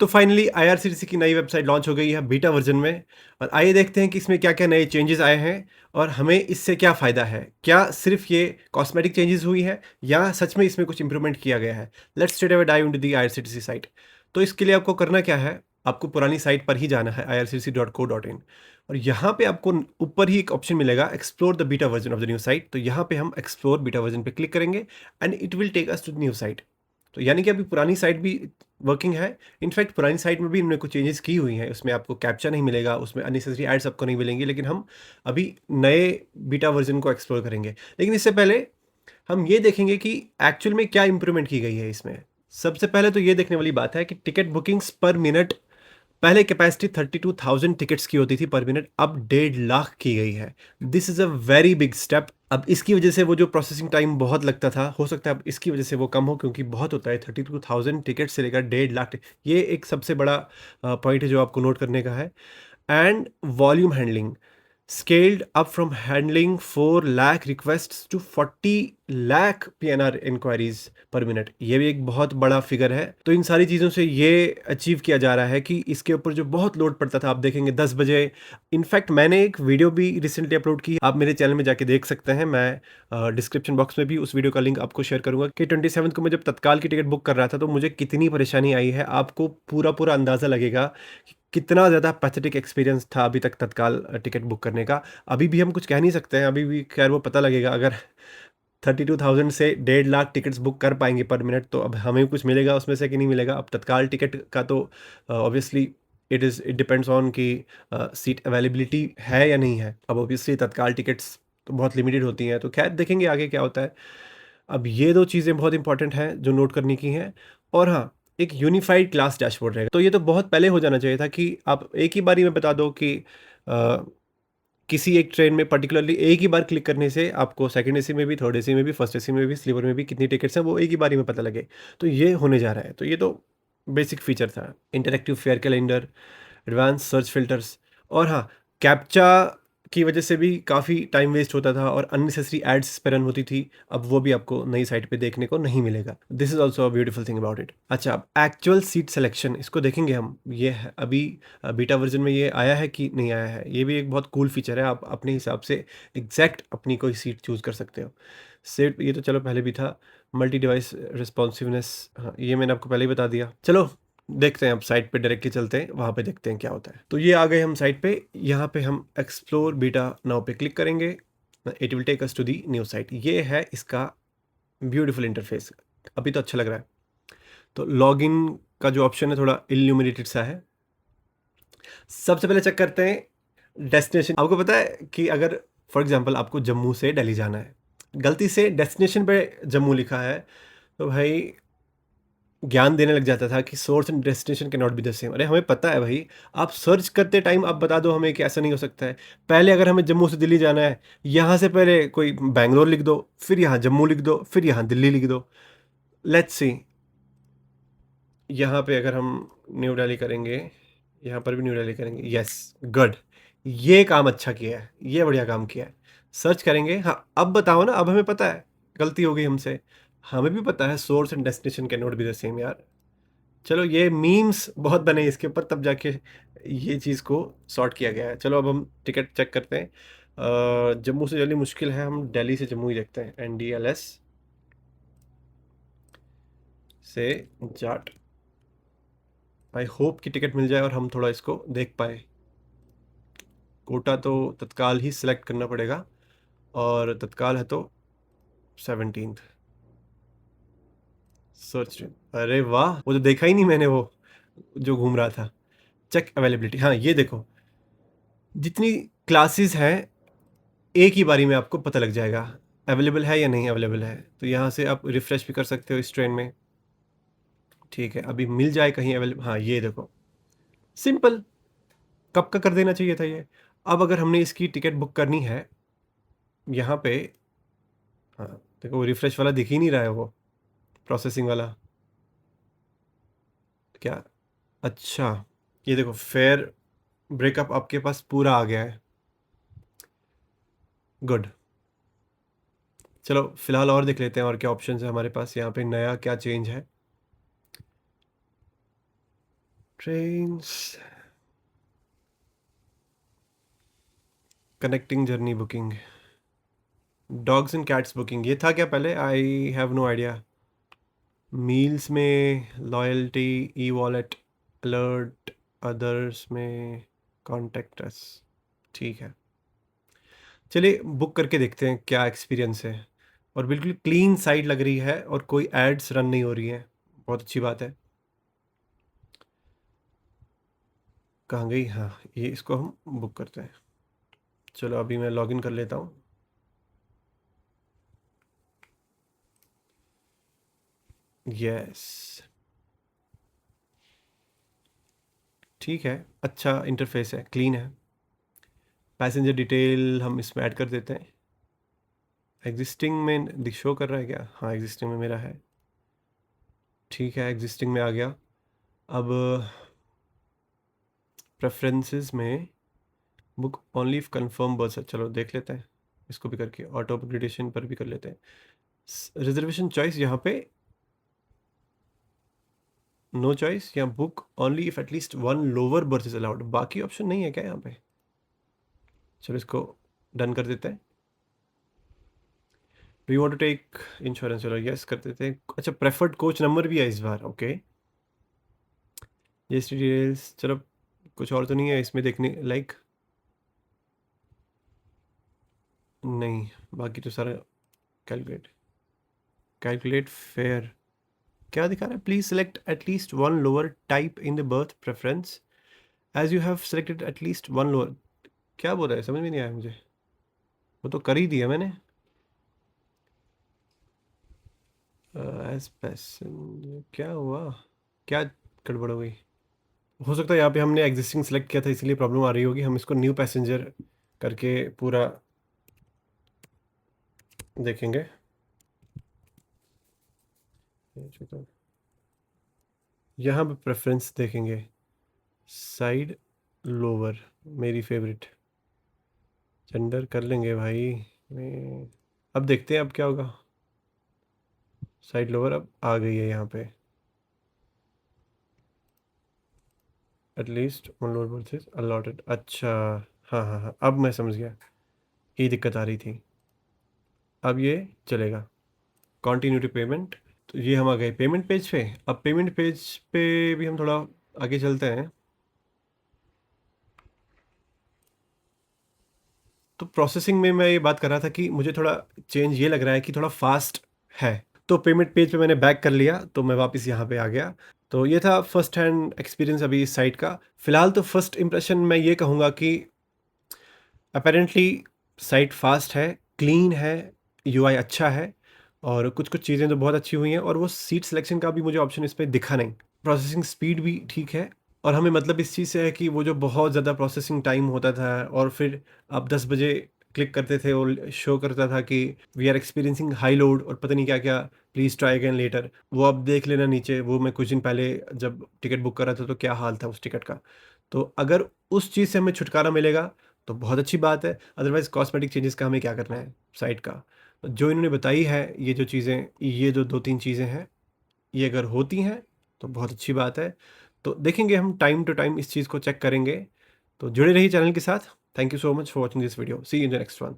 तो finally IRCTC की नई वेबसाइट लॉन्च हो गई है बीटा वर्जन में। और आइए देखते हैं कि इसमें क्या-क्या नए चेंजेस आए हैं और हमें इससे क्या फ़ायदा है? क्या सिर्फ़ ये कॉस्मेटिक चेंजेस हुई है या सच में इसमें कुछ इम्प्रूवमेंट किया गया है? Let's straight away dive into the IRCTC site. तो इसके लिए आपको करना क्या है? आपको पुरानी साइट पर ही जाना है irctc.co.in और यहाँ पे आपको ऊपर ही एक ऑप्शन मिलेगा explore the beta version of the new site. तो यहाँ पे हम एक्सप्लोर बीटा वर्जन पे क्लिक करेंगे and it will take us to the new site. तो यानी कि अभी पुरानी साइट भी वर्किंग है। इनफैक्ट पुरानी साइट में भी इन्होंने कुछ चेंजेस की हुई हैं। उसमें आपको कैप्चा नहीं मिलेगा, उसमें अननेसेसरी एड्स आपको नहीं मिलेंगी, लेकिन हम अभी नए बीटा वर्ज़न को एक्सप्लोर करेंगे। लेकिन इससे पहले हम ये देखेंगे कि एक्चुअल में क्या इम्प्रूवमेंट की गई है इसमें। सबसे पहले तो ये देखने वाली बात है कि टिकट बुकिंग्स पर मिनट पहले कैपेसिटी 32,000 टिकट्स की होती थी पर मिनट, अब 1.5 लाख की गई है। This is a very big step. अब इसकी वजह से वो जो प्रोसेसिंग टाइम बहुत लगता था, हो सकता है अब इसकी वजह से वो कम हो, क्योंकि बहुत होता है 32,000 टिकट से लेकर 1.5 लाख ये एक सबसे बड़ा पॉइंट है जो आपको नोट करने का है। And volume handling scaled up from handling 4 lakh requests to 40 lakh PNR inquiries per minute। ये भी एक बहुत बड़ा फिगर है। तो इन सारी चीज़ों से ये अचीव किया जा रहा है कि इसके ऊपर जो बहुत लोड पड़ता था, आप देखेंगे 10 बजे। इनफैक्ट मैंने एक वीडियो भी रिसेंटली अपलोड की, आप मेरे चैनल में जाके देख सकते हैं। मैं डिस्क्रिप्शन बॉक्स में भी उस वीडियो का लिंक आपको शेयर करूँगा कि 27 को मैं जब तत्काल की टिकट बुक कर रहा था तो मुझे कितनी परेशानी आई है। आपको पूरा अंदाज़ा लगेगा कितना ज़्यादा पैथेटिक एक्सपीरियंस था अभी तक तत्काल टिकट बुक करने का। अभी भी हम कुछ कह नहीं सकते हैं, अभी भी खैर वो पता लगेगा। अगर 32,000 से 1.5 लाख टिकट्स बुक कर पाएँगे पर मिनट, तो अब हमें कुछ मिलेगा उसमें से कि नहीं मिलेगा। अब तत्काल टिकट का तो ऑब्वियसली इट डिपेंड्स ऑन कि सीट अवेलेबिलिटी है या नहीं है। अब ऑब्वियसली तत्काल टिकट्स तो बहुत लिमिटेड होती हैं, तो खैर देखेंगे आगे क्या होता है। अब ये 2 चीज़ें बहुत इंपॉर्टेंट हैं जो नोट करने की हैं। और हाँ, एक यूनिफाइड क्लास डैशबोर्ड रहेगा। तो ये तो बहुत पहले हो जाना चाहिए था कि आप एक ही बारी में बता दो कि अ, किसी एक ट्रेन में पर्टिकुलरली एक ही बार क्लिक करने से आपको सेकंड एसी में भी, थर्ड एसी में भी, फर्स्ट एसी में भी, स्लीपर में भी कितनी टिकट्स हैं वो एक ही बारी में पता लगे। तो ये होने जा रहा है। तो ये तो बेसिक फीचर था। Interactive fair calendar, advance search filters और हाँ, कैप्चा की वजह से भी काफ़ी टाइम वेस्ट होता था और अननेसेसरी एड्स इस पे रन होती थी। अब वो भी आपको नई साइट पे देखने को नहीं मिलेगा। This is also a beautiful thing about it. अच्छा, अब एक्चुअल सीट सिलेक्शन इसको देखेंगे हम। ये है अभी बीटा वर्ज़न में ये आया है कि नहीं आया है। ये भी एक बहुत कूल फीचर है। आप अपने हिसाब से एग्ज़ैक्ट अपनी कोई सीट चूज़ कर सकते हो। सीट ये तो चलो पहले भी था। मल्टी डिवाइस रिस्पॉन्सिवनेस, हाँ, ये मैंने आपको पहले ही बता दिया। चलो देखते हैं, अब साइट पे डायरेक्टली चलते हैं, वहाँ पे देखते हैं क्या होता है। तो ये आ गए हम साइट पे। यहाँ पे हम एक्सप्लोर बीटा नाउ पे क्लिक करेंगे। It will take us to the new site. ये है इसका ब्यूटीफुल इंटरफेस। अभी तो अच्छा लग रहा है। तो लॉगिन का जो ऑप्शन है थोड़ा इल्यूमिनेटेड सा है। सबसे पहले चेक करते हैं डेस्टिनेशन। आपको पता है कि अगर फॉर एग्जांपल आपको जम्मू से दिल्ली जाना है, गलती से डेस्टिनेशन पे जम्मू लिखा है, तो भाई ज्ञान देने लग जाता था कि source and destination can not be the same. अरे हमें पता है भाई, आप सर्च करते टाइम आप बता दो हमें कि ऐसा नहीं हो सकता है। पहले अगर हमें जम्मू से दिल्ली जाना है, यहाँ से पहले कोई बैंगलोर लिख दो, फिर यहाँ जम्मू लिख दो, फिर यहाँ दिल्ली लिख दो। लेट्स सी, यहाँ पे अगर हम न्यू दिल्ली करेंगे, यहाँ पर भी न्यू दिल्ली करेंगे। Yes, good. ये काम अच्छा किया है, ये बढ़िया काम किया है। सर्च करेंगे। हाँ, अब बताओ ना, अब हमें पता है गलती हो गई हमसे। हमें भी पता है source and destination can not be the same यार। चलो ये मीम्स बहुत बने इसके ऊपर, तब जाके ये चीज़ को सॉर्ट किया गया है। चलो अब हम टिकट चेक करते हैं। जम्मू से दिल्ली मुश्किल है, हम दिल्ली से जम्मू ही देखते हैं। NDLS से जाट। आई होप कि टिकट मिल जाए और हम थोड़ा इसको देख पाए। कोटा तो तत्काल ही सिलेक्ट करना पड़ेगा और तत्काल है तो 17th सर्च। अरे वाह, वो तो देखा ही नहीं मैंने, वो जो घूम रहा था। चेक अवेलेबिलिटी, हाँ ये देखो, जितनी क्लासेस हैं एक ही बारी में आपको पता लग जाएगा अवेलेबल है या नहीं अवेलेबल है। तो यहाँ से आप रिफ्रेश भी कर सकते हो इस ट्रेन में। ठीक है, अभी मिल जाए कहीं अवेलेबल। हाँ ये देखो, सिंपल, कब का कर देना चाहिए था ये। अब अगर हमने इसकी टिकट बुक करनी है यहाँ पे, हाँ देखो वो रिफ्रेश वाला दिख ही नहीं रहा है, वो प्रोसेसिंग वाला। क्या, अच्छा, ये देखो फेयर ब्रेकअप आपके पास पूरा आ गया है। गुड। चलो फिलहाल और देख लेते हैं और क्या ऑप्शन है हमारे पास, यहाँ पे नया क्या चेंज है। Trains, connecting journey booking, dogs and cats booking, ये था क्या पहले? I have no idea. Meals में loyalty, e wallet, alert, others में कॉन्टेक्ट अस। ठीक है, चलिए बुक करके देखते हैं क्या एक्सपीरियंस है। और बिल्कुल क्लीन साइट लग रही है और कोई एड्स रन नहीं हो रही हैं, बहुत अच्छी बात है। कहाँ गई? हाँ, ये इसको हम बुक करते हैं। चलो अभी मैं लॉगिन कर लेता हूँ। यस, ठीक है, अच्छा इंटरफेस है, क्लीन है। पैसेंजर डिटेल हम इसमें ऐड कर देते हैं। एग्जिस्टिंग में शो कर रहा है क्या? हाँ, एग्जिस्टिंग में मेरा है। ठीक है, एग्जिस्टिंग में आ गया। अब प्रेफरेंसेस में बुक ओनली इफ कंफर्म बस है, चलो देख लेते हैं इसको भी करके, ऑटो अपग्रेडेशन पर भी कर लेते हैं। रिजर्वेशन चॉइस यहाँ पे नो चॉइस, या book only if at least one lower berth is allowed, बाकी ऑप्शन नहीं है क्या यहाँ पे? चलो इसको डन कर देते हैं। We want to take insurance, चलो यस कर देते हैं। अच्छा, प्रेफर्ड कोच नंबर भी है इस बार, ओके। ये डिटेल्स, चलो कुछ और तो नहीं है इसमें देखने लाइक? नहीं, बाकी तो सारा कैलकुलेट, कैलकुलेट फेयर, क्या दिखा रहा है? Please select at least one lower type in the berth preference as you have selected at least one lower. क्या बोल रहा है, समझ में नहीं आया मुझे। वो तो कर ही दिया मैंने। एज पैसेंजर क्या हुआ? क्या गड़बड़ हो गई? हो सकता है यहाँ पे हमने एग्जिस्टिंग सेलेक्ट किया था इसलिए प्रॉब्लम आ रही होगी। हम इसको न्यू पैसेंजर करके पूरा देखेंगे। यहाँ पे प्रेफरेंस देखेंगे, साइड लोअर मेरी फेवरेट, जेंडर कर लेंगे भाई। अब देखते हैं अब क्या होगा। साइड लोअर अब आ गई है यहाँ पे, at least one lower berth is allotted. अच्छा, हाँ हाँ हाँ, अब मैं समझ गया, यही दिक्कत आ रही थी। अब ये चलेगा। कंटिन्यू टू पेमेंट, तो ये हम आ गए पेमेंट पेज पे। अब पेमेंट पेज पे भी हम थोड़ा आगे चलते हैं। तो प्रोसेसिंग में मैं ये बात कर रहा था कि मुझे थोड़ा चेंज ये लग रहा है कि थोड़ा फास्ट है। तो पेमेंट पेज पे मैंने बैक कर लिया, तो मैं वापस यहाँ पे आ गया। तो ये था फर्स्ट हैंड एक्सपीरियंस अभी इस साइट का। फिलहाल तो फर्स्ट इंप्रेशन मैं ये कहूँगा कि अपेरेंटली साइट फास्ट है, क्लीन है, यूआई अच्छा है, और कुछ-कुछ चीज़ें तो बहुत अच्छी हुई हैं, और वो सीट सिलेक्शन का भी मुझे ऑप्शन इस पे दिखा नहीं। प्रोसेसिंग स्पीड भी ठीक है, और हमें मतलब इस चीज़ से है कि वो जो बहुत ज़्यादा प्रोसेसिंग टाइम होता था और फिर आप 10 बजे क्लिक करते थे और शो करता था कि we are experiencing high load और पता नहीं क्या-क्या, प्लीज़ ट्राई अगेन लेटर। वो आप देख लेना नीचे, वो मैं कुछ दिन पहले जब टिकट बुक कर रहा था तो क्या हाल था उस टिकट का। तो अगर उस चीज़ से हमें छुटकारा मिलेगा तो बहुत अच्छी बात है, अदरवाइज़ कॉस्मेटिक चेंजेस का हमें क्या करना है साइट का। जो इन्होंने बताई है ये जो चीज़ें, ये जो 2-3 चीज़ें हैं, ये अगर होती हैं तो बहुत अच्छी बात है। तो देखेंगे हम, टाइम टू टाइम इस चीज़ को चेक करेंगे। तो जुड़े रहिए चैनल के साथ। Thank you so much for watching this video. See you in the next one.